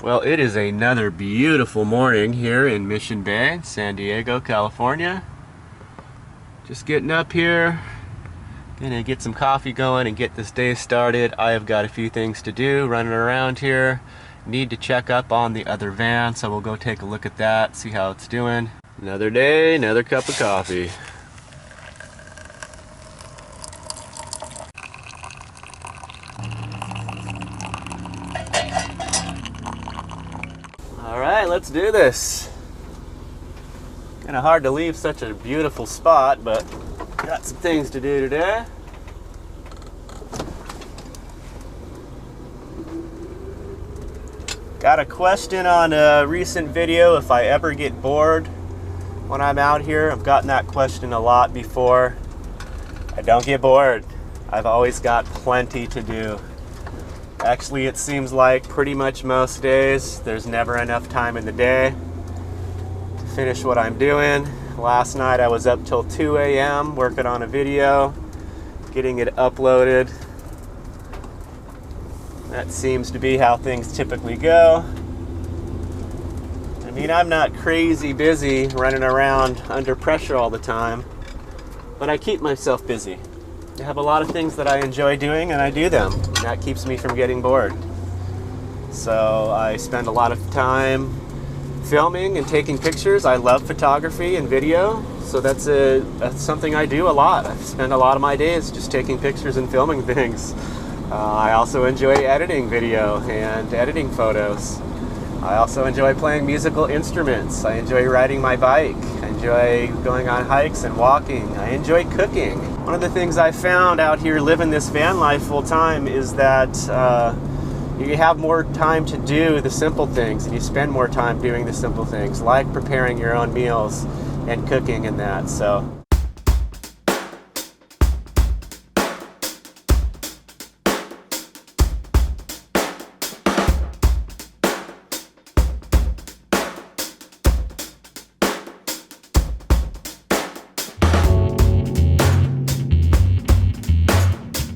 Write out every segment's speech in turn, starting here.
Well, it is another beautiful morning here in Mission Bay, San Diego, California. Just getting up here, gonna get some coffee going and get this day started. I have got a few things to do running around here. Need to check up on the other van, so we'll go take a look at that, see how it's doing. Another day, another cup of coffee. Alright, let's do this. Kinda hard to leave such a beautiful spot, but got some things to do today. Got a question on a recent video if I ever get bored when I'm out here. I've gotten that question a lot before. I don't get bored. I've always got plenty to do. Actually, it seems like pretty much most days there's never enough time in the day to finish what I'm doing. Last night I was up till 2 a.m. working on a video, getting it uploaded. That seems to be how things typically go. I mean, I'm not crazy busy running around under pressure all the time, but I keep myself busy. I have a lot of things that I enjoy doing, and I do them, and that keeps me from getting bored. So I spend a lot of time filming and taking pictures. I love photography and video, so that's something I do a lot. I spend a lot of my days just taking pictures and filming things. I also enjoy editing video and editing photos. I also enjoy playing musical instruments. I enjoy riding my bike. I enjoy going on hikes and walking. I enjoy cooking. One of the things I found out here living this van life full time is that you have more time to do the simple things, and you spend more time doing the simple things, like preparing your own meals and cooking and that. So.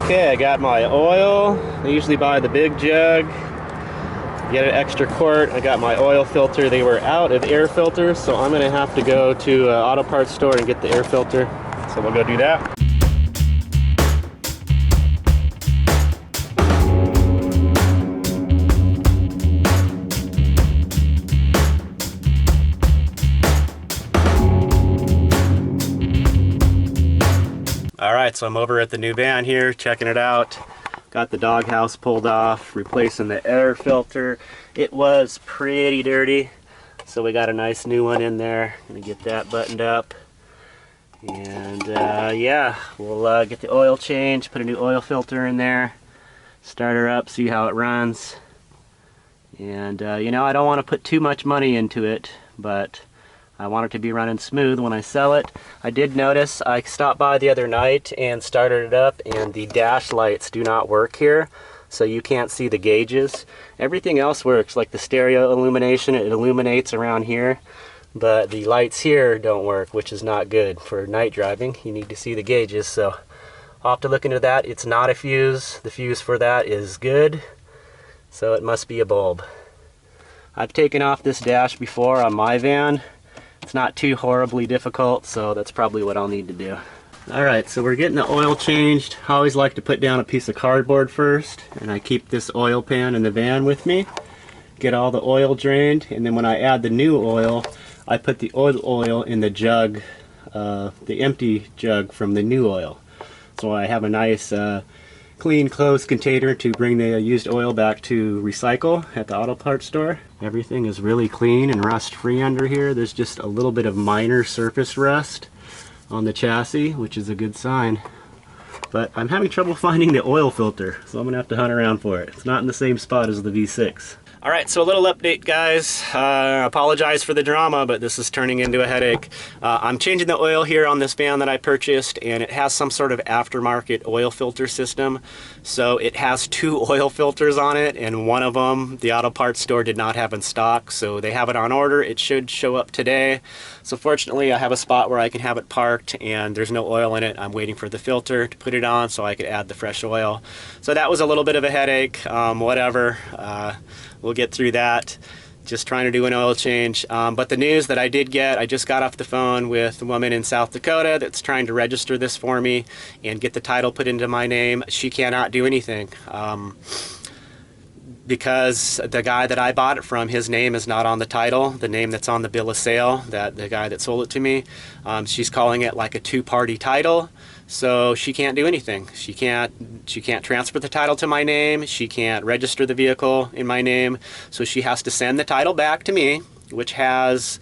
Okay, I got my oil. I usually buy the big jug. Get an extra quart. I got my oil filter. They were out of air filters, so I'm gonna have to go to an auto parts store and get the air filter. So we'll go do that. Alright, so I'm over at the new van here, checking it out. Got the doghouse pulled off, replacing the air filter. It was pretty dirty, so we got a nice new one in there. Gonna get that buttoned up. And yeah, we'll get the oil changed, put a new oil filter in there, start her up, see how it runs. And you know, I don't want to put too much money into it, but I want it to be running smooth when I sell it. I did notice, I stopped by the other night and started it up, and the dash lights do not work here, so you can't see the gauges. Everything else works, like the stereo illumination, it illuminates around here, but the lights here don't work, which is not good for night driving. You need to see the gauges, so I'll have to look into that. It's not a fuse. The fuse for that is good, so it must be a bulb. I've taken off this dash before on my van. It's not too horribly difficult, so that's probably what I'll need to do. Alright, so we're getting the oil changed. I always like to put down a piece of cardboard first, and I keep this oil pan in the van with me. Get all the oil drained, and then when I add the new oil, I put the old oil in the jug, the empty jug from the new oil. So I have a nice clean closed container to bring the used oil back to recycle at the auto parts store. Everything is really clean and rust free under here. There's just a little bit of minor surface rust on the chassis, which is a good sign. But I'm having trouble finding the oil filter, so I'm gonna have to hunt around for it. It's not in the same spot as the V6. Alright, so a little update, guys. Apologize for the drama, but this is turning into a headache. I'm changing the oil here on this van that I purchased, and it has some sort of aftermarket oil filter system. So it has 2 oil filters on it, and one of them the auto parts store did not have in stock, so they have it on order. It should show up today. So fortunately, I have a spot where I can have it parked, and there's no oil in it. I'm waiting for the filter to put it on so I could add the fresh oil. So that was a little bit of a headache, whatever. we'll get through that. Just trying to do an oil change. But the news that I did get, I just got off the phone with a woman in South Dakota that's trying to register this for me and get the title put into my name. She cannot do anything. Because the guy that I bought it from, his name is not on the title, the name that's on the bill of sale, that the guy that sold it to me. She's calling it like a two-party title, so she can't do anything. She can't transfer the title to my name. She can't register the vehicle in my name. So she has to send the title back to me, which has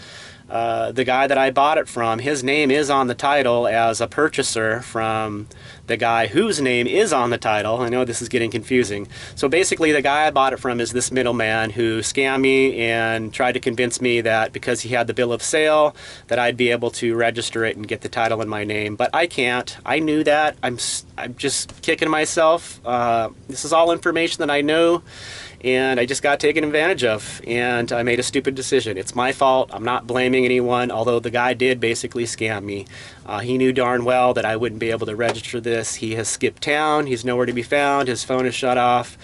the guy that I bought it from. His name is on the title as a purchaser from the guy whose name is on the title. I know this is getting confusing. So basically the guy I bought it from is this middleman who scammed me and tried to convince me that because he had the bill of sale that I'd be able to register it and get the title in my name. But I can't. I knew that. I'm just kicking myself. This is all information that I know, and I just got taken advantage of, and I made a stupid decision. It's my fault. I'm not blaming anyone, although the guy did basically scam me. He knew darn well that I wouldn't be able to register this. He has skipped town. He's nowhere to be found. His phone is shut off.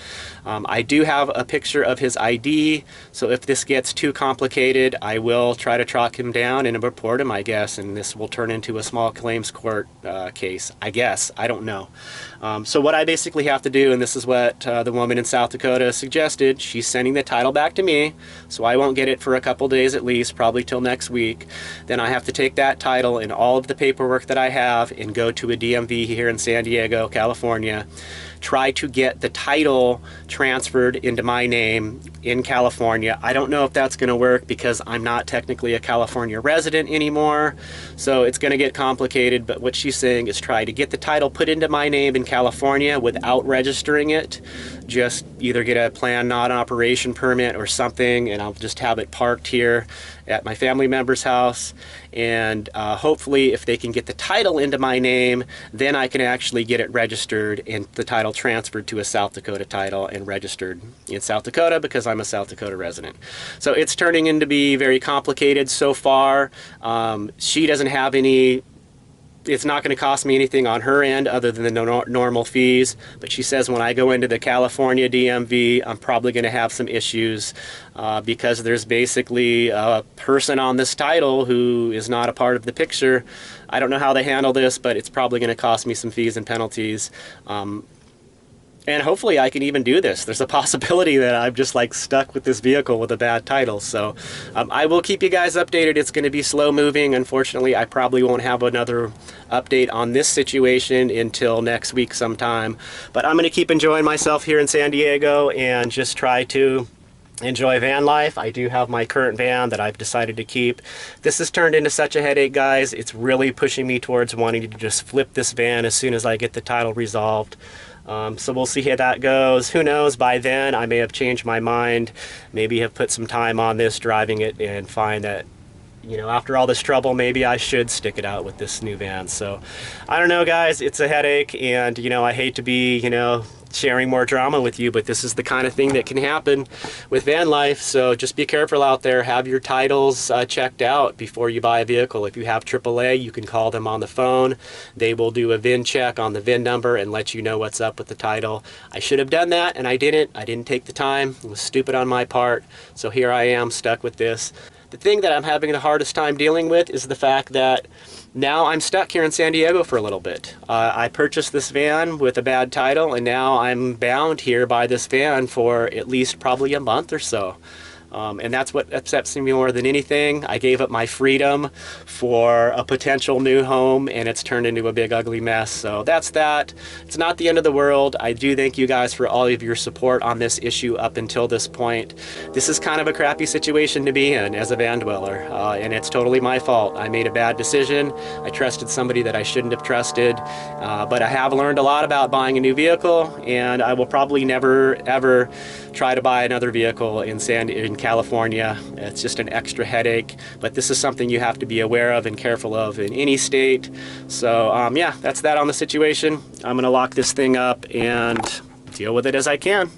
I do have a picture of his ID, so if this gets too complicated, I will try to track him down and report him, I guess, and this will turn into a small claims court case, I guess. I don't know. So what I basically have to do, and this is what the woman in South Dakota suggested, she's sending the title back to me, so I won't get it for a couple days at least, probably till next week. Then I have to take that title and all of the paperwork that I have and go to a DMV here in San Diego, California, try to get the title transferred into my name in California. I don't know if that's going to work because I'm not technically a California resident anymore, so it's going to get complicated. But what she's saying is try to get the title put into my name in California without registering it. Just either get a planned non-operation permit or something, and I'll just have it parked here at my family member's house, and hopefully if they can get the title into my name, then I can actually get it registered and the title transferred to a South Dakota title and registered in South Dakota because I'm a South Dakota resident. So it's turning into be very complicated so far. She doesn't have any, it's not going to cost me anything on her end other than the normal fees, but she says when I go into the California DMV, I'm probably going to have some issues because there's basically a person on this title who is not a part of the picture. I don't know how they handle this, but it's probably going to cost me some fees and penalties. And hopefully I can even do this. There's a possibility that I'm just like stuck with this vehicle with a bad title. So I will keep you guys updated. It's going to be slow moving. Unfortunately, I probably won't have another update on this situation until next week sometime. But I'm going to keep enjoying myself here in San Diego and just try to enjoy van life. I do have my current van that I've decided to keep. This has turned into such a headache, guys. It's really pushing me towards wanting to just flip this van as soon as I get the title resolved. So we'll see how that goes. Who knows, by then I may have changed my mind, maybe have put some time on this driving it and find that, you know, after all this trouble, maybe I should stick it out with this new van. So I don't know, guys, it's a headache, and you know, I hate to be, you know, sharing more drama with you, but this is the kind of thing that can happen with van life. So just be careful out there. Have your titles checked out before you buy a vehicle. If you have AAA, you can call them on the phone. They will do a VIN check on the VIN number and let you know what's up with the title. I should have done that, and I didn't. I didn't take the time. It was stupid on my part. So here I am stuck with this. The thing that I'm having the hardest time dealing with is the fact that now I'm stuck here in San Diego for a little bit. I purchased this van with a bad title, and now I'm bound here by this van for at least probably a month or so. And that's what upsets me more than anything. I gave up my freedom for a potential new home, and it's turned into a big ugly mess. So that's that. It's not the end of the world. I do thank you guys for all of your support on this issue up until this point. This is kind of a crappy situation to be in as a van dweller, and it's totally my fault. I made a bad decision. I trusted somebody that I shouldn't have trusted, but I have learned a lot about buying a new vehicle, and I will probably never ever try to buy another vehicle in California. It's just an extra headache, but this is something you have to be aware of and careful of in any state. So yeah, that's that on the situation. I'm gonna lock this thing up and deal with it as I can.